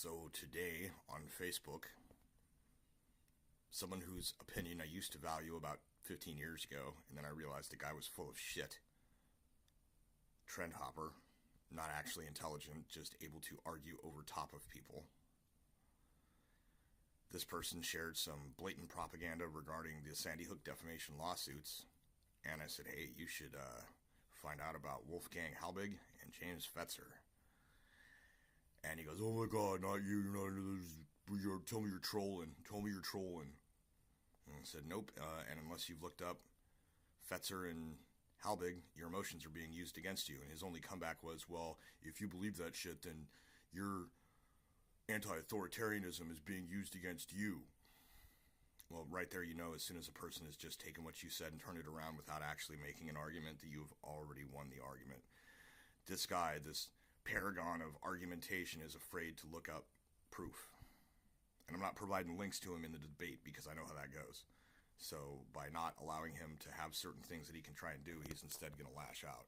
So today on Facebook, someone whose opinion I used to value about 15 years ago, and then I realized the guy was full of shit. Trend hopper, not actually intelligent, just able to argue over top of people. This person shared some blatant propaganda regarding the Sandy Hook defamation lawsuits, and I said, hey, you should find out about Wolfgang Halbig and James Fetzer. And he goes, oh my god, not you, tell me you're trolling. And I said, nope, and unless you've looked up Fetzer and Halbig, your emotions are being used against you. And his only comeback was, well, if you believe that shit, then your anti-authoritarianism is being used against you. Well, right there, as soon as a person has just taken what you said and turned it around without actually making an argument, that you've already won the argument. This guy, this paragon of argumentation, is afraid to look up proof. And I'm not providing links to him in the debate because I know how that goes. So by not allowing him to have certain things that he can try and do, he's instead going to lash out.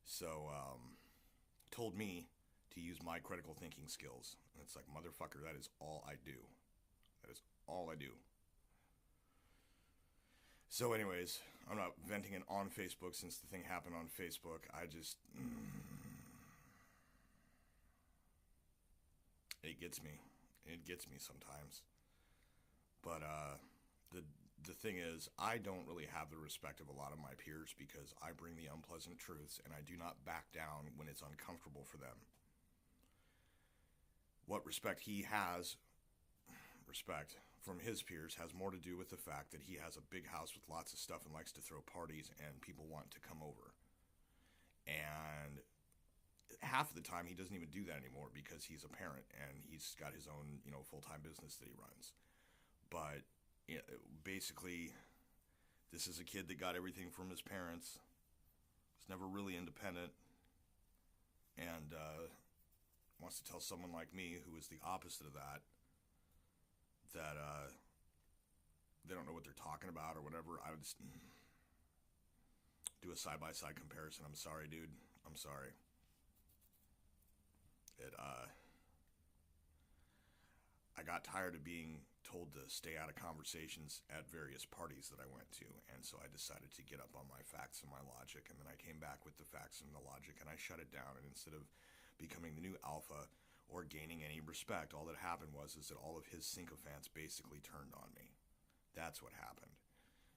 So, told me to use my critical thinking skills. And it's like, motherfucker, that is all I do. That is all I do. So anyways, I'm not venting it on Facebook since the thing happened on Facebook. I just... It gets me. It gets me sometimes. But the thing is, I don't really have the respect of a lot of my peers because I bring the unpleasant truths and I do not back down when it's uncomfortable for them. What respect he has, respect from his peers, has more to do with the fact that he has a big house with lots of stuff and likes to throw parties and people want to come over. And half of the time he doesn't even do that anymore because he's a parent and he's got his own, full-time business that he runs. But basically, this is a kid that got everything from his parents. Was never really independent, and wants to tell someone like me, who is the opposite of that, that they don't know what they're talking about or whatever. I would just do a side-by-side comparison. I'm sorry, dude. I'm sorry. I got tired of being told to stay out of conversations at various parties that I went to, and so I decided to get up on my facts and my logic, and then I came back with the facts and the logic, and I shut it down, and instead of becoming the new alpha or gaining any respect, all that happened was that all of his sycophants basically turned on me. That's what happened.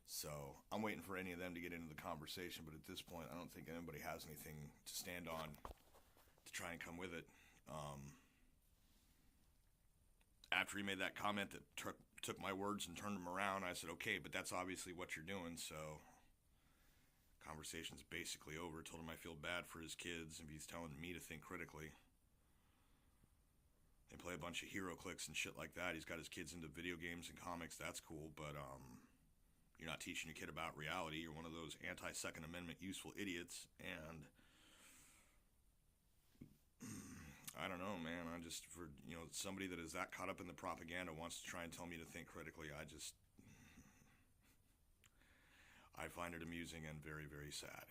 So I'm waiting for any of them to get into the conversation, but at this point I don't think anybody has anything to stand on to try and come with it. After he made that comment that took my words and turned them around, I said, okay, but that's obviously what you're doing, so conversation's basically over. Told him I feel bad for his kids if he's telling me to think critically. They play a bunch of hero clicks and shit like that. He's got his kids into video games and comics. That's cool, but you're not teaching your kid about reality. You're one of those anti-Second Amendment useful idiots, and I don't know, man. I just, for somebody that is that caught up in the propaganda wants to try and tell me to think critically, I find it amusing and very, very sad.